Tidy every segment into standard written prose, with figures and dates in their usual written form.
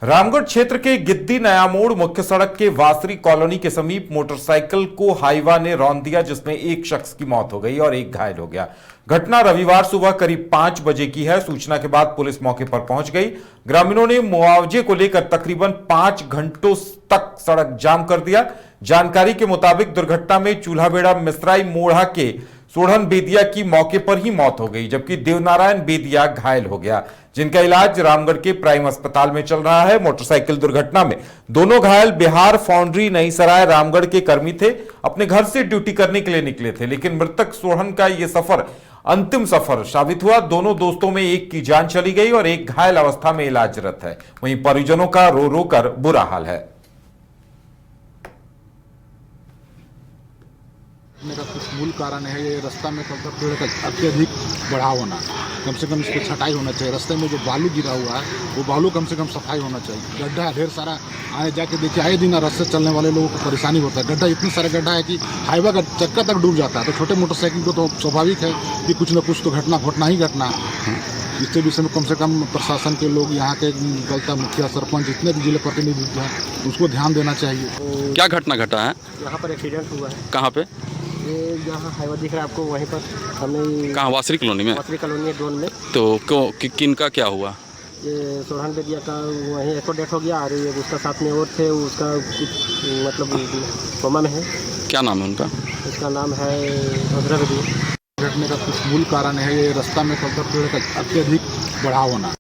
रामगढ़ क्षेत्र के गिद्दी नया मोड़ मुख्य सड़क के वासरी कॉलोनी के समीप मोटरसाइकिल को हाईवा ने रौंद दिया, जिसमें एक शख्स की मौत हो गई और एक घायल हो गया। घटना रविवार सुबह करीब 5 बजे की है। सूचना के बाद पुलिस मौके पर पहुंच गई। ग्रामीणों ने मुआवजे को लेकर तकरीबन 5 घंटों तक सड़क जाम कर दिया। जानकारी के मुताबिक दुर्घटना में चूल्हाबेड़ा मिसराई मोड़ा के सोढ़न बेदिया की मौके पर ही मौत हो गई, जबकि देवनारायण बेदिया घायल हो गया, जिनका इलाज रामगढ़ के प्राइम अस्पताल में चल रहा है। मोटरसाइकिल दुर्घटना में दोनों घायल बिहार फाउंड्री नई सराय रामगढ़ के कर्मी थे। अपने घर से ड्यूटी करने के लिए निकले थे, लेकिन मृतक सोढ़न का यह सफर अंतिम सफर साबित हुआ। दोनों दोस्तों में एक की जान चली गई और एक घायल अवस्था में इलाजरत है। वहीं परिजनों का रो रो कर बुरा हाल है। का कुछ मूल कारण है ये रास्ता में कब तक पेड़ का अत्यधिक बढ़ाव होना। कम से कम इस पर छटाई होना चाहिए। रास्ते में जो बालू गिरा हुआ है वो बालू कम से कम सफाई होना चाहिए। गड्ढा ढेर सारा आए जाके देखिए, आए दिन रास्ते चलने वाले लोगों को परेशानी होता है। गड्ढा इतने सारे गड्ढा है कि हाईवा का चक्का तक डूब जाता है। तो छोटे मोटरसाइकिल को तो स्वाभाविक है कि कुछ न कुछ तो घटना ही घटना। इसके विषय में कम से कम प्रशासन के लोग, यहाँ के गलता मुखिया, सरपंच, जितने भी जिले प्रतिनिधि हैं, उसको ध्यान देना चाहिए। क्या घटना घटा है? यहाँ पर एक्सीडेंट हुआ है। कहाँ पे? ये जहाँ हाईवा दिख रहा है आपको, वहीं पर हमें। कहाँ? वासरी कॉलोनी में? वासरी कॉलोनी जोन में। तो किनका क्या हुआ? ये सोढ़न बेदिया का वहीं एक डेथ हो गया और ये उसका साथ में और थे, उसका कुछ मतलब कोमा में है। क्या नाम है उनका? उसका नाम है भद्रा बेदिया। घटने का कुछ मूल कारण है ये रास्ता में कब तक पेड़ का अत्यधिक बढ़ाव होना।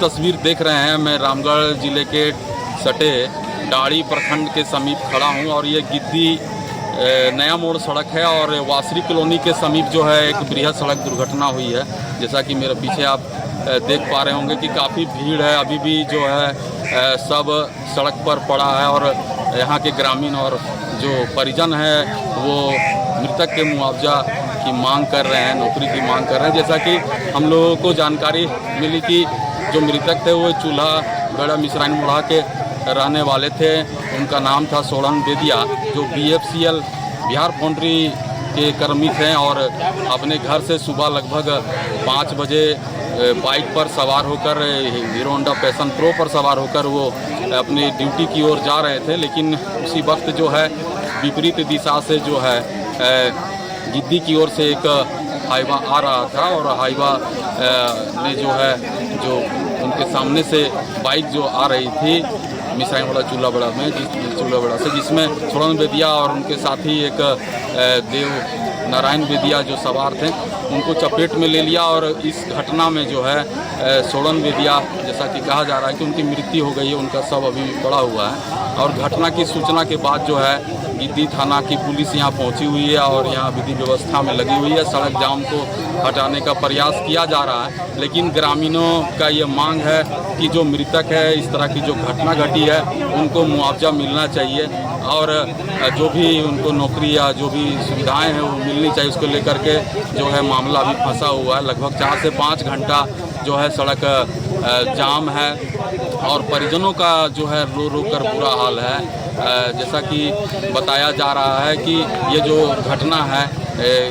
तस्वीर देख रहे हैं, मैं रामगढ़ जिले के सटे डाड़ी प्रखंड के समीप खड़ा हूँ और ये गिद्दी नया मोड़ सड़क है और वासरी कॉलोनी के समीप जो है एक बृहद सड़क दुर्घटना हुई है। जैसा कि मेरे पीछे आप देख पा रहे होंगे कि काफ़ी भीड़ है। अभी भी जो है सब सड़क पर पड़ा है और यहाँ के ग्रामीण और जो परिजन है वो मृतक के मुआवजा की मांग कर रहे हैं, नौकरी की मांग कर रहे हैं। जैसा कि हम लोगों को जानकारी मिली कि जो मृतक थे वो चूल्हाबेड़ा मिसराई मोड़ा के रहने वाले थे। उनका नाम था सोढ़न बेदिया, जो BFCL बिहार फाउंड्री के कर्मी थे और अपने घर से सुबह लगभग 5 बजे बाइक पर सवार होकर, हीरो होंडा पैशन प्रो पर सवार होकर वो अपनी ड्यूटी की ओर जा रहे थे। लेकिन उसी वक्त जो है विपरीत दिशा से जो है गिद्दी की ओर से एक हाईवा आ रहा था और हाईवा ने जो उनके सामने से बाइक जो आ रही थी मिसराई वाला चूल्हाबेड़ा से, जिसमें सोढ़न बेदिया और उनके साथी एक देव नारायण बेदिया जो सवार थे, उनको चपेट में ले लिया। और इस घटना में जो है सोढ़न बेदिया, जैसा कि कहा जा रहा है कि उनकी मृत्यु हो गई है, उनका शव अभी भी पड़ा हुआ है। और घटना की सूचना के बाद जो है गिद्दी थाना की पुलिस यहाँ पहुँची हुई है और यहाँ विधि व्यवस्था में लगी हुई है। सड़क जाम को हटाने का प्रयास किया जा रहा है, लेकिन ग्रामीणों का ये मांग है कि जो मृतक है, इस तरह की जो घटना घटी है, उनको मुआवजा मिलना चाहिए और जो भी उनको नौकरी या जो भी सुविधाएं हैं वो मिलनी चाहिए। उसको लेकर के जो है मामला अभी फंसा हुआ है। लगभग 4 से 5 घंटा जो है सड़क जाम है और परिजनों का जो है रो रो कर बुरा हाल है। जैसा कि बताया जा रहा है कि ये जो घटना है,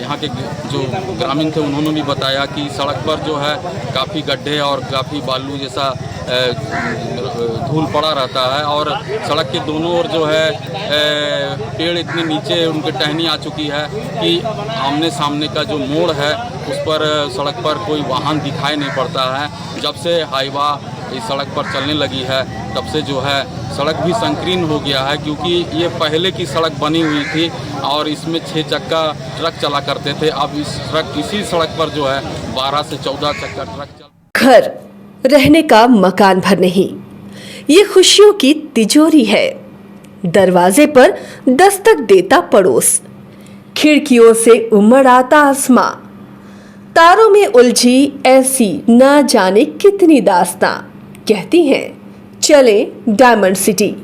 यहाँ के जो ग्रामीण थे उन्होंने भी बताया कि सड़क पर जो है काफ़ी गड्ढे और काफ़ी बालू जैसा धूल पड़ा रहता है और सड़क के दोनों ओर जो है पेड़ इतने नीचे उनके टहनी आ चुकी है कि आमने सामने का जो मोड़ है उस पर सड़क पर कोई वाहन दिखाई नहीं पड़ता है। जब से हाईवा इस सड़क पर चलने लगी है तब से जो है सड़क भी संकीर्ण हो गया है, क्योंकि ये पहले की सड़क बनी हुई थी और इसमें 6 चक्का ट्रक चला करते थे। अब इसी सड़क पर जो है 12 से 14 चक्का ट्रक चल। घर रहने का मकान भर नहीं, ये खुशियों की तिजोरी है। दरवाजे पर दस्तक देता पड़ोस, खिड़कियों से उमड़ आता आसमां, तारों में उलझी ऐसी ना जाने कितनी दास्तां। कहती हैं चले डायमंड सिटी,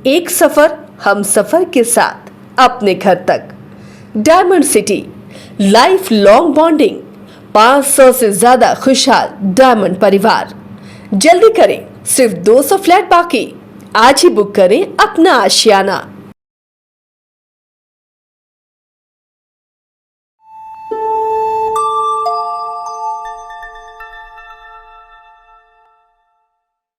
एक सफर हम सफर के साथ अपने घर तक। Diamond city, life long bonding, 500 से ज्यादा खुशहाल डायमंड परिवार। जल्दी करें, सिर्फ 200 फ्लैट बाकी। आज ही बुक करें अपना आशियाना।